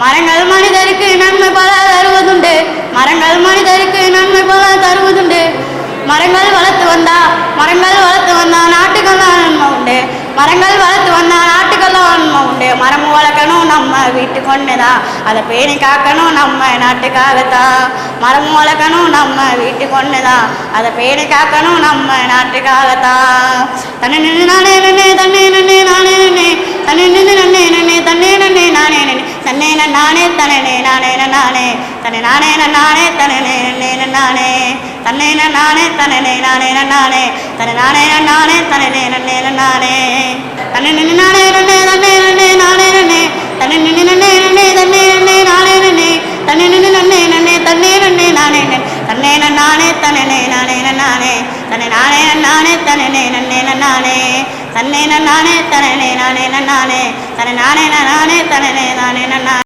மரங்கள் மனிதருக்கு நன்மை பல தருவதுண்டு. மரங்கள் மனிதருக்கு நன்மை பல தருவதுண்டு. மரங்கள் வளர்த்து வந்தா நாட்டுக்கெல்லாம் நன்மை உண்டு. மரங்கள் வளர்த்து வந்தா நாட்டுக்கெல்லாம் நன்மை உண்டு. மரம் வளர்க்கணும் நம்ம வீட்டுக்கு ஒண்ணுதான், அதை பேணி காக்கணும் நம்ம நாட்டுக்காகத்தான். மரம் வளர்க்கணும் நம்ம வீட்டுக்கு ஒண்ணுதான், அதை பேணி காக்கணும் நம்ம நாட்டுக்காகத்தான். தன்னை நின்று நானே நன்னே தன்னே நன்னே நானே நன்னே தன்னை நின்று நன்னே நன்னே தன்னே நன்னே நானே நன்னே தன்னே நானே தனே நானே நானே தன்னை நானே நானே தனே நன்னே நானே தன்னை நானே தனே நானே நானே தன்னை நானே நானே தனே நன்னே நானே தன்னை நின்று நானே நன்னே தன்னே நன்னே நானே நன்னே தன்னை நின்று நன்னே நன்னே தன்னே நன்னே நானே நன்னே தன்னை நின்று நன்னே நன்னே தன்னே நன்னே நானே தன்னே நானே தனே நானே நானே தன்னை நானே நானே தனே நன்னே நானே தன்னை நானே தனே நானே நானே தன்னை நானே நானே தனே நானே நானே